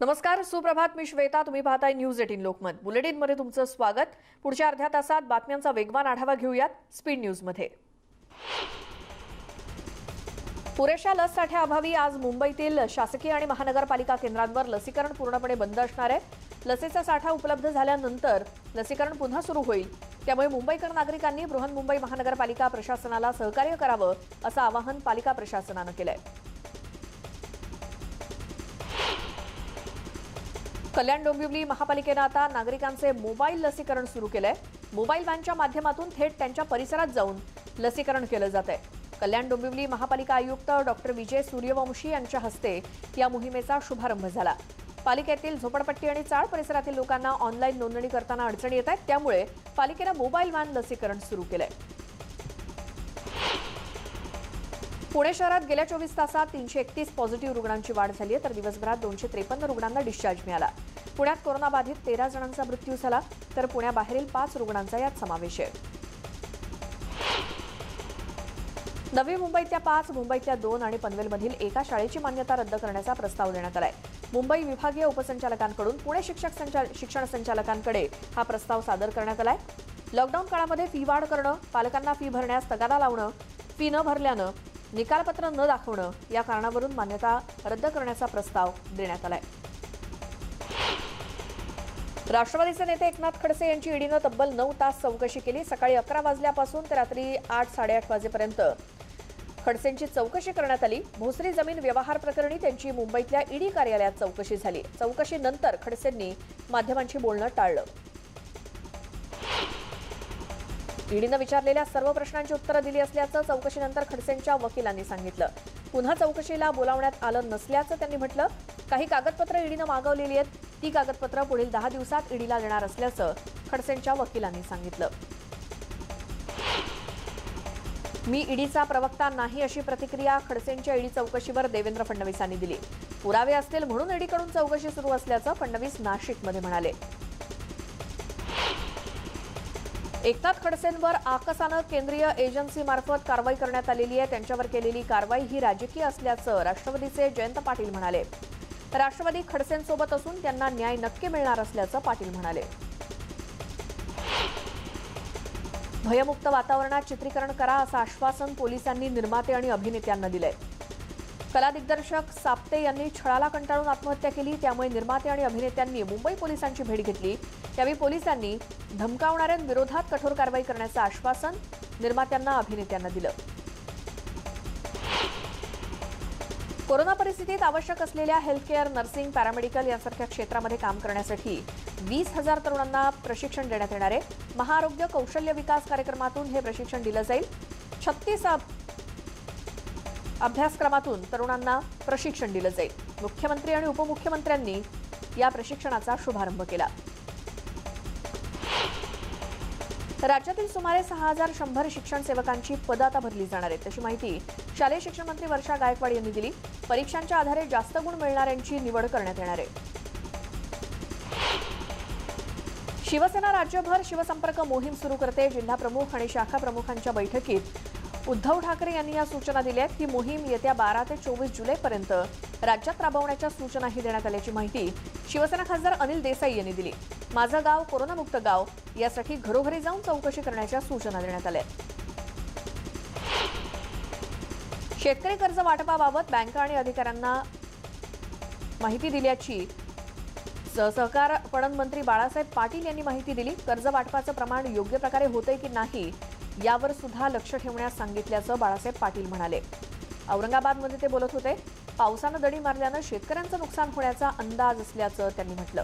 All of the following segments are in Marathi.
नमस्कार, सुप्रभात. मी श्वेता. तुम्ही पाहताय न्यूज 18 लोकमत. बुलेटिनमध्ये तुमचं स्वागत. पुढच्या अर्ध्या तासात बातम्यांचा वेगवान आढावा घेऊयात स्पीड न्यूजमध्ये. पुरेशा लस साठ्याअभावी आज मुंबईतील शासकीय आणि महानगरपालिका केंद्रांवर लसीकरण पूर्णपणे बंद असणार आहे. लसीचा साठा उपलब्ध झाल्यानंतर लसीकरण पुन्हा सुरू होईल. त्यामुळे मुंबईकर नागरिकांनी बृहन्मुंबई महानगरपालिका प्रशासनाला सहकार्य करावं असं आवाहन पालिका प्रशासनानं केलंय. कल्याण डोंबिवली महापालिकेनं आता नागरिकांचे मोबाईल लसीकरण सुरू केलंय. मोबाईल व्हॅनच्या माध्यमातून थेट त्यांच्या परिसरात जाऊन लसीकरण केलं जात आहे. कल्याण डोंबिवली महापालिका आयुक्त डॉक्टर विजय सूर्यवंशी यांच्या हस्ते या मोहिमेचा शुभारंभ झाला. पालिकेतील झोपडपट्टी आणि चाळ परिसरातील लोकांना ऑनलाईन नोंदणी करताना अडचणी येत आहेत, त्यामुळे पालिकेनं मोबाईल व्हॅन लसीकरण सुरू केलंय. पुणे शहरात गेल्या 24 तासात 331 पॉझिटिव्ह रुग्णांची वाढ झाली आहे, तर दिवसभरात 253 रुग्णांना डिस्चार्ज मिळाला. पुण्यात कोरोनाबाधित 13 जणांचा मृत्यू झाला, तर पुण्याबाहेरील 5 रुग्णांचा यात समावेश आहे. नवी मुंबईतल्या 5, मुंबईतल्या 2 आणि पनवेलमधील एका शाळेची मान्यता रद्द करण्याचा प्रस्ताव देण्यात आलाय. मुंबई विभागीय उपसंचालकांकडून पुणे शिक्षण संचालकांकडे हा प्रस्ताव सादर करण्यात आलाय. लॉकडाऊन काळामध्ये फी वाढ करणं, पालकांना फी भरण्यास तगादा लावणं, फी न भरल्यानं निकालपत्र न दाखवणं या कारणावरून मान्यता रद्द करण्याचा प्रस्ताव देण्यात आलाय. राष्ट्रवादीचे नेते एकनाथ खडसे यांची ईडीनं तब्बल 9 तास चौकशी केली. सकाळी 11 वाजल्यापासून ते रात्री 8-8:30 वाजेपर्यंत खडसेंची चौकशी करण्यात आली. भोसरी जमीन व्यवहार प्रकरणी त्यांची मुंबईतल्या ईडी कार्यालयात चौकशी झाली. चौकशीनंतर खडसेंनी माध्यमांशी बोलणं टाळलं. ईडीनं विचारलेल्या सर्व प्रश्नांची उत्तरं दिली असल्याचं चौकशीनंतर खडसेंच्या वकिलांनी सांगितलं. पुन्हा चौकशीला बोलावण्यात आलं नसल्याचं त्यांनी म्हटलं. काही कागदपत्रं ईडीनं मागवलेली आहेत, ती कागदपत्रं पुढील 10 दिवसात ईडीला देणार असल्याचं खडसेंच्या वकिलांनी सांगितलं. मी ईडीचा प्रवक्ता नाही अशी प्रतिक्रिया खडसेंच्या ईडी चौकशीवर देवेंद्र फडणवीसांनी दिली. पुरावे असतील म्हणून ईडीकडून चौकशी सुरू असल्याचं फडणवीस नाशिकमध्ये म्हणाले. एकनाथ खडसेंवर आकसानं केंद्रीय एजन्सीमार्फत कारवाई करण्यात आलेली आहे. त्यांच्यावर केलेली कारवाई ही राजकीय असल्याचं राष्ट्रवादीचे जयंत पाटील म्हणाले. राष्ट्रवादी खडसेंसोबत असून त्यांना न्याय नक्की मिळणार असल्याचं पाटील म्हणाले. भयमुक्त वातावरणात चित्रीकरण करा असं आश्वासन पोलिसांनी निर्माते आणि अभिनेत्यांना दिलंय. कला दिग्दर्शक साप्ते यांनी छळाला कंटाळून आत्महत्या केली, त्यामुळे निर्माते आणि अभिनेत्यांनी मुंबई पोलिसांची भेट घेतली. यावेळी पोलिसांनी धमकावणाऱ्यांविरोधात कठोर कारवाई करण्याचं आश्वासन निर्मात्यांना अभिनेत्यांना दिलं. कोरोना परिस्थितीत आवश्यक असलेल्या हेल्थकेअर, नर्सिंग, पॅरामेडिकल यासारख्या क्षेत्रामध्ये काम करण्यासाठी 20,000 तरुणांना प्रशिक्षण देण्यात येणार आहे. महाआरोग्य कौशल्य विकास कार्यक्रमातून हे प्रशिक्षण दिलं जाईल. 36 अभ्यासक्रमातून तरुणांना प्रशिक्षण दिलं जाईल. मुख्यमंत्री आणि उपमुख्यमंत्र्यांनी या प्रशिक्षणाचा शुभारंभ केला. राज्यातील सुमारे 6,100 शिक्षण सेवकांची पदं आता भरली जाणार आहेत, तशी माहिती शालेय शिक्षण मंत्री वर्षा गायकवाड यांनी दिली. परीक्षांच्या आधारे जास्त गुण मिळणाऱ्यांची निवड करण्यात येणार आहे. शिवसेना राज्यभर शिवसंपर्क मोहीम सुरू करते. जिल्हा प्रमुख आणि शाखा प्रमुखांच्या बैठकीत उद्धव ठाकरे यांनी या सूचना दिल्या आहेत. ही मोहीम येत्या 12 ते 24 जुलैपर्यंत राज्यात राबवण्याच्या सूचनाही देण्यात आल्याची माहिती शिवसेना खासदार अनिल देसाई यांनी दिली. माझं गाव कोरोनामुक्त गाव यासाठी घरोघरी जाऊन चौकशी करण्याच्या सूचना देण्यात आल्या. शेतकरी कर्ज वाटपाबाबत बँका आणि अधिकाऱ्यांना माहिती दिल्याची सहकार पणन मंत्री बाळासाहेब पाटील यांनी माहिती दिली. कर्ज वाटपाचं प्रमाण योग्य प्रकारे होतंय की नाही यावर सुद्धा लक्ष ठेवण्यास सांगितल्याचं बाळासाहेब पाटील म्हणाले. औरंगाबादमध्ये ते बोलत होते. पावसानं दडी मारल्यानं शेतकऱ्यांचं नुकसान होण्याचा अंदाज असल्याचं त्यांनी म्हटलं.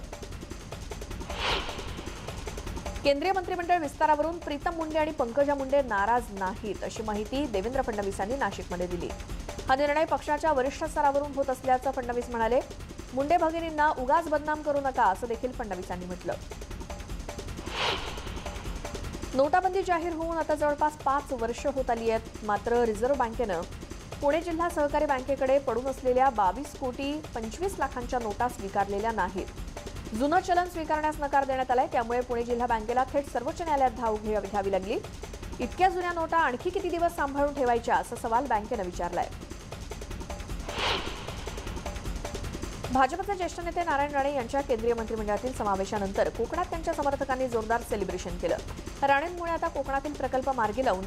केंद्रीय मंत्रिमंडळ विस्तारावरून प्रीतम मुंडे आणि पंकजा मुंडे नाराज नाहीत अशी माहिती देवेंद्र फडणवीसांनी नाशिकमध्ये दिली. हा निर्णय पक्षाच्या वरिष्ठ स्तरावरून होत असल्याचं फडणवीस म्हणाले. मुंडे भगिनींना उगाच बदनाम करू नका असं देखील फडणवीसांनी म्हटलं. नोटाबंदी जाहीर होऊन आता जवळपास 5 वर्ष होत आली आहेत. मात्र रिझर्व्ह बँकेनं पुणे जिल्हा सहकारी बँकेकडे पडून असलेल्या 22 कोटी 25 लाखांच्या नोटा स्वीकारलेल्या नाहीत. जुनं चलन स्वीकारण्यास नकार देण्यात आलाय. त्यामुळे पुणे जिल्हा बँकेला थेट सर्वोच्च न्यायालयात धाव घ्यावी लागली. इतक्या जुन्या नोटा आणखी किती दिवस सांभाळून ठेवायच्या असा सवाल बँकेनं विचारलाय. भाजपचे ज्येष्ठ नेते नारायण राणे यांच्या केंद्रीय मंत्रिमंडळातील समावेशानंतर कोकणात त्यांच्या समर्थकांनी जोरदार सेलिब्रेशन केलं. राणेंमुळे आता कोकणातील प्रकल्प मार्गी लावून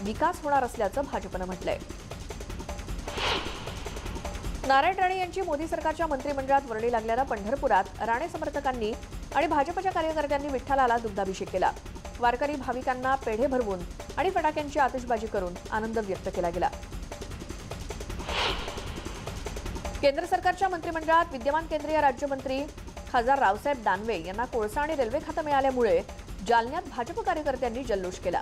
विकास होणार असल्याचं भाजपनं म्हटलंय. नारायण राणे यांची मोदी सरकारच्या मंत्रिमंडळात वर्णी लागल्यानं पंढरपुरात राणे समर्थकांनी आणि भाजपच्या कार्यकर्त्यांनी विठ्ठलाला दुग्धाभिषेक केला. वारकरी भाविकांना पेढे भरवून आणि फटाक्यांची आतिषबाजी करून आनंद व्यक्त केला गेला. केंद्र सरकारच्या मंत्रिमंडळात विद्यमान केंद्रीय राज्यमंत्री खासदार रावसाहेब दानवे यांना कोळसा आणि रेल्वे खातं मिळाल्यामुळे जालन्यात भाजप कार्यकर्त्यांनी जल्लोष केला.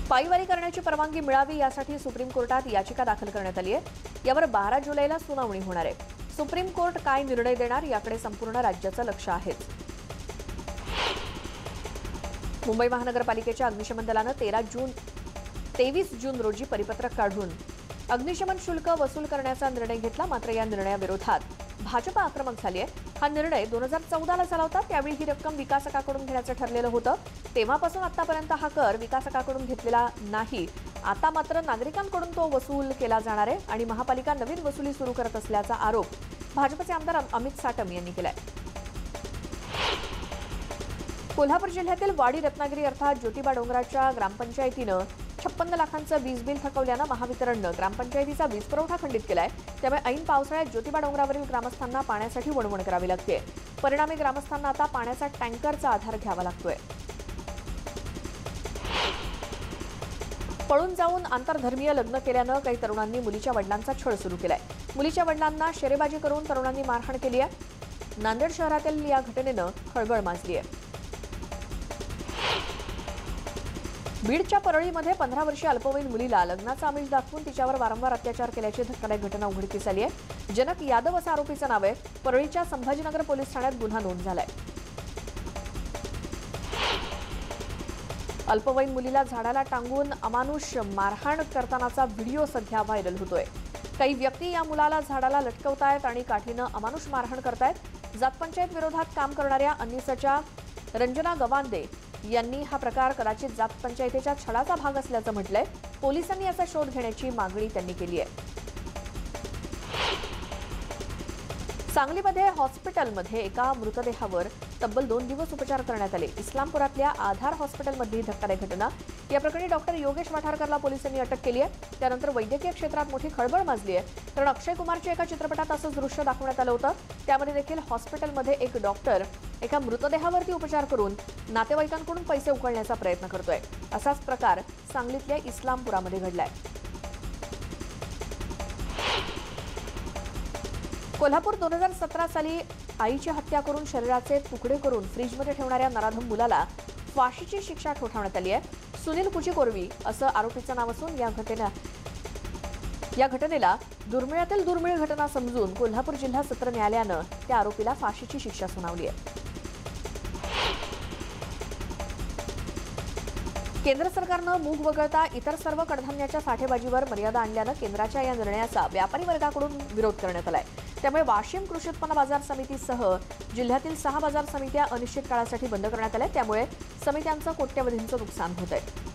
पायीवारी करण्याची परवानगी मिळावी यासाठी सुप्रीम कोर्टात याचिका दाखल करण्यात आली आहे. यावर 12 जुलैला सुनावणी होणार आहे. सुप्रीम कोर्ट काय निर्णय देणार याकडे संपूर्ण राज्याचं लक्ष आहे. मुंबई महानगरपालिकेच्या अग्निशमन दलानं 23 जून रोजी परिपत्रक काढून अग्निशमन शुल्क वसूल करण्याचा निर्णय घेतला. मात्र या निर्णयाविरोधात भाजप आक्रमक झाली आहे. हा निर्णय 2014ला झाला होता. त्यावेळी ही रक्कम विकासकाकडून घेण्याचं ठरलेलं होतं. तेव्हापासून आतापर्यंत हा कर विकासकाकडून घेतलेला नाही. आता मात्र नागरिकांकडून तो वसूल केला जाणार आहे आणि महापालिका नवीन वसुली सुरू करत असल्याचा आरोप भाजपचे आमदार अमित साटम यांनी केलाय. कोल्हापूर जिल्ह्यातील वाडी रत्नागिरी अर्थात ज्योतिबा डोंगराच्या ग्रामपंचायतीनं 56 लाखांचं वीज बिल थकवल्यानं महावितरणनं ग्रामपंचायतीचा वीज पुरवठा खंडित केलाय. त्यामुळे ऐन पावसाळ्यात ज्योतिबा डोंगरावरील ग्रामस्थांना पाण्यासाठी वणवण करावी लागते. परिणामी ग्रामस्थांना आता पाण्याचा टँकरचा आधार घ्यावा लागतोय. पळून जाऊन आंतरधर्मीय लग्न केल्यानं काही तरुणांनी मुलीच्या वडिलांचा छळ सुरू केलाय. मुलीच्या वडिलांना शेरेबाजी करून तरुणांनी मारहाण केली आहे. नांदेड शहरातील या घटनेनं खळबळ माजली आहे. बीडच्या परळीमध्ये 15 वर्षीय अल्पवयीन मुलीला लग्नाचा आमिष दाखवून तिच्यावर वारंवार अत्याचार केल्याची धक्कादायक घटना उघडकीस आली आहे. जनक यादव असं आरोपीचं नाव आहे. परळीच्या संभाजीनगर पोलीस ठाण्यात गुन्हा नोंद झालाय. अल्पवयीन मुलीला झाडाला टांगून अमानुष मारहाण करतानाचा व्हिडिओ सध्या व्हायरल होतोय. काही व्यक्ती या मुलाला झाडाला लटकवतायत आणि काठीनं अमानुष मारहाण करतायत. जातपंचायत विरोधात काम करणाऱ्या अन्नीसच्या रंजना गवांदे यांनी हा प्रकार कदाचित जातपंचायतीच्या छळाचा भाग असल्याचं म्हटलंय. पोलिसांनी याचा शोध घेण्याची मागणी त्यांनी केली आहे. सांगलीमध्ये हॉस्पिटलमध्ये एका मृतदेहावर तब्बल 2 दिवस उपचार करण्यात आले. इस्लामपुरातल्या आधार हॉस्पिटलमधली धक्कादायक घटना. या प्रकरणी डॉक्टर योगेश वाठारकरला पोलिसांनी अटक केली आहे. त्यानंतर वैद्यकीय क्षेत्रात मोठी खळबळ माजली आहे. कारण अक्षय कुमारच्या एका चित्रपटात असंच दृश्य दाखवण्यात आलं होतं. त्यामध्ये देखील हॉस्पिटलमध्ये एक डॉक्टर एका मृतदेहावरती उपचार करून नातेवाईकांकडून पैसे उकळण्याचा प्रयत्न करतोय. असाच प्रकार सांगलीतल्या इस्लामपुरामध्ये घडलाय. कोल्हापूर 2017 साली आईची हत्या करून शरीराचे तुकडे करून फ्रीजमध्ये ठेवणाऱ्या नराधम मुलाला फाशीची शिक्षा ठोठावण्यात आली आहे. सुनील कुचीकोरवी असं आरोपीचं नाव असून या घटनेला दुर्मिळातील दुर्मिळ घटना समजून कोल्हापूर जिल्हा सत्र न्यायालयानं त्या आरोपीला फाशीची शिक्षा सुनावली आहे. केंद्र सरकारनं मूग वगळता इतर सर्व कडधान्याच्या साठेबाजीवर मर्यादा आणल्यानं केंद्राच्या या निर्णयाचा व्यापारी वर्गाकडून विरोध करण्यात आलाय. त्यामुळे वाशिम कृषी उत्पन्न बाजार समितीसह जिल्ह्यातील 6 बाजार समित्या अनिश्चित काळासाठी बंद करण्यात आल्या. त्यामुळे समित्यांचं कोट्यवधींचं नुकसान होत आहे.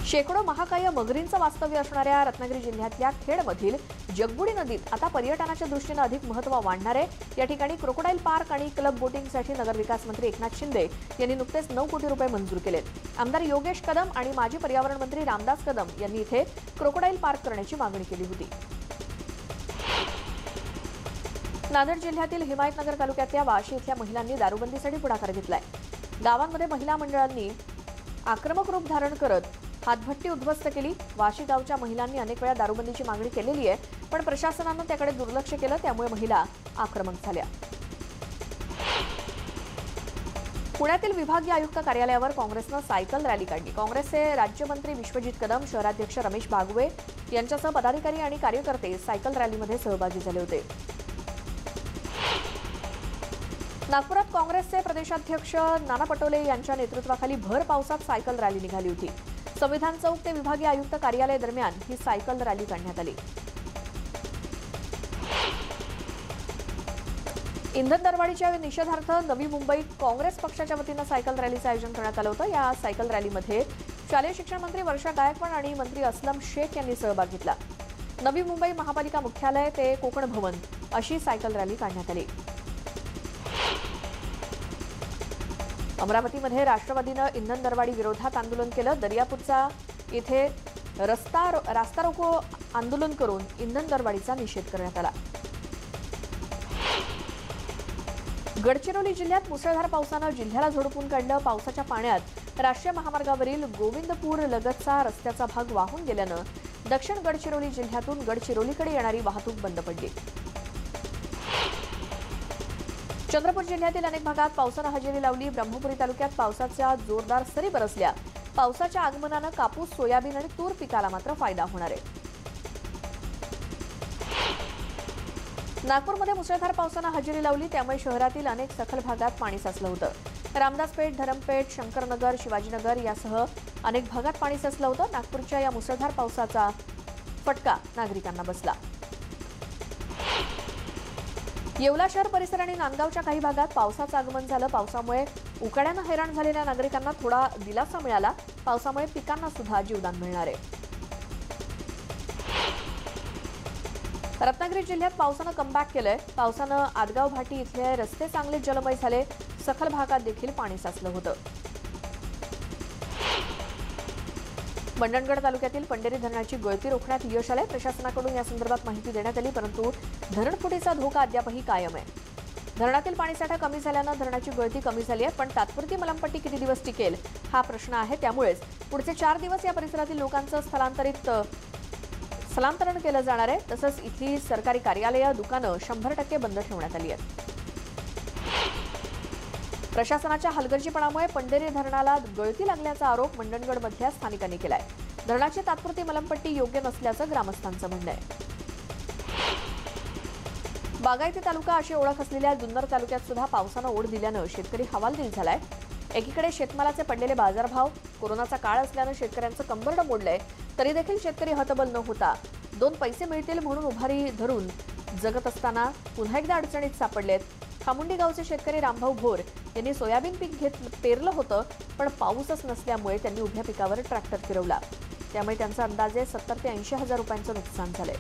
शेकडो महाकाय मगरींचं वास्तव्य असणाऱ्या रत्नागिरी जिल्ह्यातल्या खेडमधील जगबुडी नदीत आता पर्यटनाच्या दृष्टीनं अधिक महत्त्व वाढणार आहे. या ठिकाणी क्रोकोडाईल पार्क आणि क्लब बोटिंगसाठी नगरविकास मंत्री एकनाथ शिंदे यांनी नुकतेच 9 कोटी रुपये मंजूर केलेत. आमदार योगेश कदम आणि माजी पर्यावरण मंत्री रामदास कदम यांनी इथे क्रोकोडाईल पार्क करण्याची मागणी केली होती. नांदेड जिल्ह्यातील हिमायतनगर तालुक्यातल्या वाशी इथल्या महिलांनी दारूबंदीसाठी पुढाकार घेतलाय. गावांमध्ये महिला मंडळांनी आक्रमक रूप धारण करत हातभट्टी उद्ध्वस्त केली. वाशी गावच्या महिलांनी अनेक वेळा दारूबंदीची मागणी केलेली आहे, पण प्रशासनानं त्याकडे दुर्लक्ष केलं. त्यामुळे महिला आक्रमक झाल्या. पुण्यातील विभागीय आयुक्त कार्यालयावर काँग्रेसनं सायकल रॅली काढली. काँग्रेसचे राज्यमंत्री विश्वजित कदम, शहराध्यक्ष रमेश बागवे यांच्यासह पदाधिकारी आणि कार्यकर्ते सायकल रॅलीमध्ये सहभागी झाले होते. नागपुरात काँग्रेसचे प्रदेशाध्यक्ष नाना पटोले यांच्या नेतृत्वाखाली भर पावसात सायकल रॅली निघाली होती. संविधान चौक ते विभागीय आयुक्त कार्यालय दरम्यान ही सायकल रॅली काढण्यात आली. इंधन दरवाढीच्या निषेधार्थ नवी मुंबईत काँग्रेस पक्षाच्या वतीनं सायकल रॅलीचं आयोजन करण्यात आलं होतं. या सायकल रॅलीमध्ये शालेय शिक्षण मंत्री वर्षा गायकवाड आणि मंत्री असलम शेख यांनी सहभाग घेतला. नवी मुंबई महापालिका मुख्यालय ते कोकण भवन अशी सायकल रॅली काढण्यात आली. अमरावतीमध्ये राष्ट्रवादीनं इंधन दरवाढी विरोधात आंदोलन केलं. दर्यापूरचा इथे रास्ता रोको आंदोलन करून इंधन दरवाढीचा निषेध करण्यात आला. गडचिरोली जिल्ह्यात मुसळधार पावसानं जिल्ह्याला झोडपून काढलं. पावसाच्या पाण्यात राष्ट्रीय महामार्गावरील गोविंदपूर लगतचा रस्त्याचा भाग वाहून गेल्यानं दक्षिण गडचिरोली जिल्ह्यातून गडचिरोलीकडे येणारी वाहतूक बंद पडली. चंद्रपूर जिल्ह्यातील अनेक भागात पावसानं हजेरी लावली. ब्रह्मपुरी तालुक्यात पावसाच्या जोरदार सरी बरसल्या. पावसाच्या आगमनानं कापूस, सोयाबीन आणि तूर पिकाला मात्र फायदा होणार आहे. नागपूरमध्ये मुसळधार पावसानं हजेरी लावली. त्यामुळे शहरातील अनेक सखल भागात पाणी साचलं होतं. रामदासपेठ, धरमपेठ, शंकरनगर, शिवाजीनगर यासह अनेक भागात पाणी साचलं होतं. नागपूरच्या या मुसळधार पावसाचा फटका नागरिकांना बसला. येवला शहर परिसर आणि नांदगावच्या काही भागात पावसाचं आगमन झालं. पावसामुळे उकाड्यानं हैराण झालेल्या नागरिकांना थोडा दिलासा मिळाला. पावसामुळे पिकांना सुद्धा जीवदान मिळणार आहे. रत्नागिरी जिल्ह्यात पावसानं कमबॅक केलंय. पावसानं आदगाव भाटी इथले रस्ते चांगले जलमय झाले. सखल भागात देखील पाणी साचलं होतं. मंडणगड तालुक्यातील पंढेरी धरणाची गळती रोखण्यात यश आलंय. प्रशासनाकडून या संदर्भात माहिती देण्यात आली, परंतु धरणफुटीचा धोका अद्यापही कायम आहे. धरणातील पाणीसाठा कमी झाल्यानं धरणाची गळती कमी झाली आहे, पण तात्पुरती मलमपट्टी किती दिवस टिकेल हा प्रश्न आहे. त्यामुळेच पुढचे 4 दिवस या परिसरातील लोकांचं स्थलांतरण केलं जाणार आहे. तसंच इथली सरकारी कार्यालयं, दुकानं 100% बंद ठेवण्यात आली आहेत. प्रशासनाच्या हलगर्जीपणामुळे पंढेरी धरणाला गळती लागल्याचा आरोप मंडणगडमधल्या स्थानिकांनी केलाय. धरणाची तात्पुरती मलमपट्टी योग्य नसल्याचं ग्रामस्थांचं म्हणणं आहे. बागायती तालुका अशी ओळख असलेल्या जुन्नर तालुक्यात सुद्धा पावसानं ओढ दिल्यानं शेतकरी हवालदिल झालाय. एकीकडे शेतमालाचे पडलेले बाजारभाव, कोरोनाचा काळ असल्यानं शेतकऱ्यांचं कंबरडं मोडलंय, तरी देखील शेतकरी हतबल न होता 2 पैसे मिळतील म्हणून उभारी धरून जगत असताना पुन्हा एकदा अडचणीत सापडलेत. खामुंडी गावचे शेतकरी रामभाऊ भोर यांनी सोयाबीन पीक पेरलं होतं, पण पाऊसच नसल्यामुळे त्यांनी उभ्या पिकावर ट्रॅक्टर फिरवला. त्यामुळे त्यांचं अंदाजे 70 ते 80 हजार रुपयांचं नुकसान झालंय.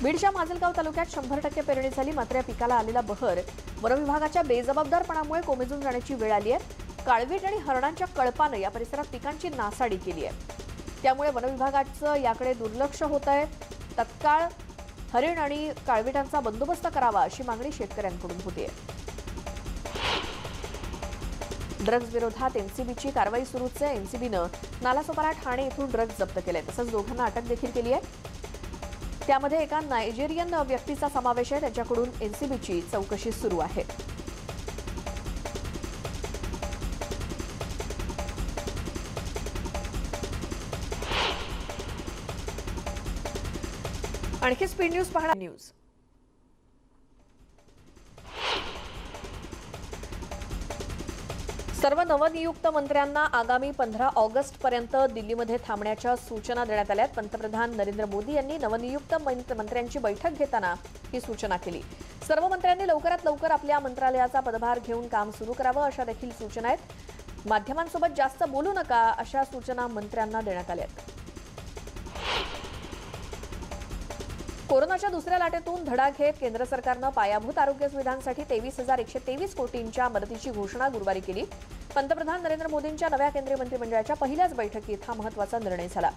बीडच्या माजलगाव तालुक्यात 100% पेरणी झाली, मात्र या पिकाला आलेला बहर वनविभागाच्या बेजबाबदारपणामुळे कोमेजून जाण्याची वेळ आली आहे. काळवीट आणि हरणांच्या कळपानं या परिसरात पिकांची नासाडी केली आहे. त्यामुळे वनविभागाचं याकडे दुर्लक्ष होत आहे. तत्काळ हरिण आणि काळविटांचा बंदोबस्त करावा अशी मागणी शेतकऱ्यांकडून होती आहे. ड्रग्ज विरोधात एनसीबीची कारवाई सुरूच आहे. एनसीबीनं नालासोपारा ठाणे इथून ड्रग्ज जप्त केले, तसंच दोघांना अटक देखील केली आहे. त्यामध्ये एका नायजेरियन व्यक्तीचा समावेश आहे. त्याच्याकडून एनसीबीची चौकशी सुरू आहे. आणखी स्पीड न्यूज पाहणार. न्यूज सर्व नवनियुक्त मंत्र्यांना आगामी 15 ऑगस्टपर्यंत दिल्लीमध्ये थांबण्याच्या सूचना देण्यात आल्या. पंतप्रधान नरेंद्र मोदी यांनी नवनियुक्त मंत्र्यांची बैठक घेताना ही सूचना केली. सर्व मंत्र्यांनी लवकरात लवकर आपल्या मंत्रालयाचा पदभार घेऊन काम सुरू करावं अशा देखील सूचना आहेत. माध्यमांसोबत जास्त बोलू नका अशा सूचना मंत्र्यांना देण्यात आल्या आहेत. कोरोनाच्या दुसऱ्या लाटेतून धडा घेत केंद्र सरकारनं पायाभूत आरोग्य सुविधांसाठी 23,123 कोटींच्या मदतीची घोषणा गुरुवारी केली. पंतप्रधान नरेंद्र मोदींच्या नव्या केंद्रीय मंत्रिमंडळाच्या पहिल्याच बैठकीत हा महत्त्वाचा निर्णय झाला.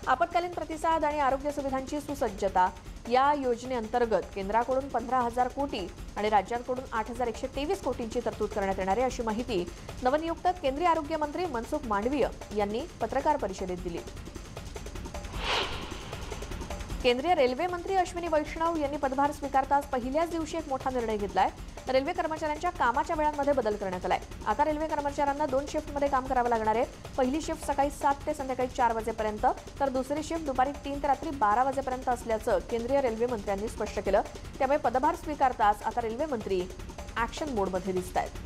आपत्कालीन प्रतिसाद आणि आरोग्य सुविधांची सुसज्जता या योजनेअंतर्गत केंद्राकडून 15,000 कोटी आणि राज्यांकडून 8,123 कोटींची तरतूद करण्यात येणार आहे अशी माहिती नवनियुक्त केंद्रीय आरोग्य मंत्री मनसुख मांडवीय यांनी पत्रकार परिषदेत दिली. केंद्रीय रेल्वे मंत्री अश्विनी वैष्णव यांनी पदभार स्वीकारताच पहिल्याच दिवशी एक मोठा निर्णय घेतलाय. रेल्वे कर्मचाऱ्यांच्या कामाच्या वेळांमध्ये बदल करण्यात आलाय. आता रेल्वे कर्मचाऱ्यांना 2 शिफ्टमध्ये काम करावं लागणार आहे. पहिली शिफ्ट सकाळी 7 ते संध्याकाळी 4 वाजेपर्यंत, तर दुसरी शिफ्ट दुपारी 3 ते रात्री 12 वाजेपर्यंत असल्याचं केंद्रीय रेल्वे मंत्र्यांनी स्पष्ट केलं. त्यामुळे पदभार स्वीकारताच आता रेल्वे मंत्री ॲक्शन मोडमध्ये दिसतायत.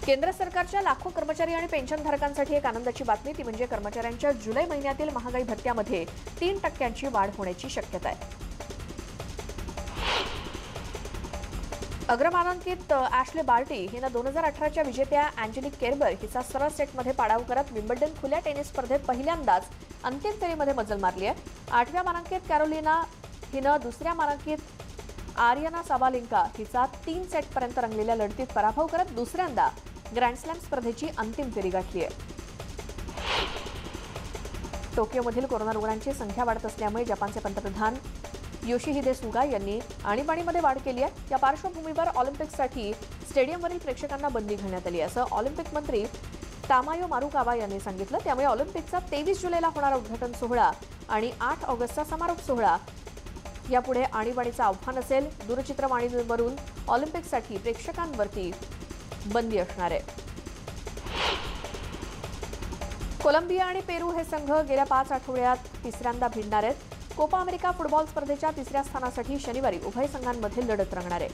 केंद्र सरकारच्या लाखो कर्मचारी आणि पेन्शनधारकांसाठी एक आनंदाची बातमी, ती म्हणजे कर्मचाऱ्यांच्या जुलै महिन्यातील महागाई भत्त्यामध्ये 3% वाढ होण्याची शक्यता आहे. अग्रमानांकित ॲशले बार्टी हिनं 2018च्या विजेत्या अँजेलिक केर्बर हिचा सरळ सेटमध्ये पाडाव करत विम्बल्डन खुल्या टेनिस स्पर्धेत पहिल्यांदाच अंतिम फेरीमध्ये मजल मारली आहे. 8व्या मानांकित कॅरोलिना हिनं दुसऱ्या मानांकित आर्यना साबालेंका हिचा 3 सेटपर्यंत रंगलेल्या लढतीत पराभव करत दुसऱ्यांदा ग्रँडस्लॅम स्पर्धेची अंतिम फेरी गाठली आहे. टोकियोमधील कोरोना रुग्णांची संख्या वाढत असल्यामुळे जपानचे पंतप्रधान योशिहिदे सुगा यांनी आणीबाणीमध्ये वाढ केली आहे. या पार्श्वभूमीवर ऑलिम्पिकसाठी स्टेडियमवरील प्रेक्षकांना बंदी घालण्यात आली असं ऑलिम्पिक मंत्री तामायो मारुकावा यांनी सांगितलं. त्यामुळे ऑलिम्पिकचा 23 जुलैला होणारा उद्घाटन सोहळा आणि 8 ऑगस्टचा समारोप सोहळा यापुढे आणीबाणीचं आव्हान असेल. दूरचित्रवाणीवरून ऑलिम्पिकसाठी प्रेक्षकांवरती बंदी असणार आहे. कोलंबिया आणि पेरू हे संघ गेल्या 5 आठवड्यात तिसऱ्यांदा भिडणार आहेत. कोपा अमेरिका फुटबॉल स्पर्धेच्या 3ऱ्या स्थानासाठी शनिवारी उभय संघांमध्ये लढत रंगणार आहे.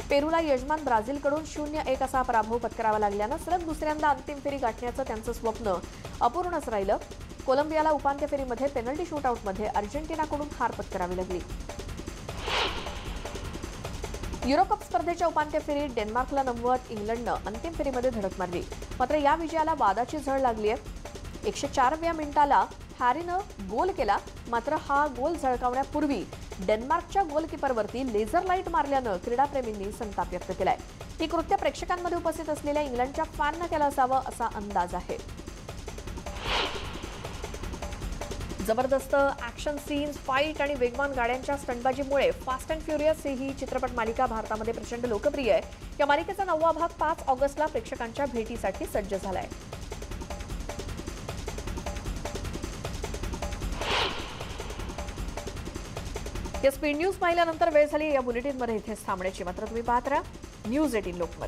पेरूला यजमान ब्राझीलकडून 0-1 असा पराभव पत्करावा लागल्यानं सलग दुसऱ्यांदा अंतिम फेरी गाठण्याचं त्यांचं स्वप्न अपूर्णच राहिलं. कोलंबियाला उपांत्य फेरीमध्ये पेनल्टी शूटआउटमध्ये अर्जेंटिनाकडून हार पत्करावी लागली. युरोकप स्पर्धेच्या उपांत्य फेरीत डेन्मार्कला नमवत इंग्लंडनं अंतिम फेरीमध्ये धडक मारली. मात्र या विजयाला वादाची झळ लागली आहे. 104व्या मिनिटाला हॅरीनं गोल केला. मात्र हा गोल झळकावण्यापूर्वी डेन्मार्कच्या गोलकीपरवरती लेझर लाईट मारल्यानं क्रीडाप्रेमींनी संताप व्यक्त केलाय. ही कृत्य प्रेक्षकांमध्ये उपस्थित असलेल्या इंग्लंडच्या फॅननं केलं असावं असा अंदाज आहे. जबरदस्त ऍक्शन सीन्स, फाईट आणि वेगवान गाड्यांच्या स्टंटबाजीमुळे फास्ट अँड फ्युरियस ही चित्रपट मालिका भारतामध्ये प्रचंड लोकप्रिय आहे. या मालिकेचा 9वा भाग 5 ऑगस्टला प्रेक्षकांच्या भेटीसाठी सज्ज झालाय. या स्पीड न्यूज पाहिल्यानंतर वेळ झाली या बुलेटिनमध्ये इथेच थांबण्याची. मात्र तुम्ही पाहत राहा न्यूज 18 लोकमत.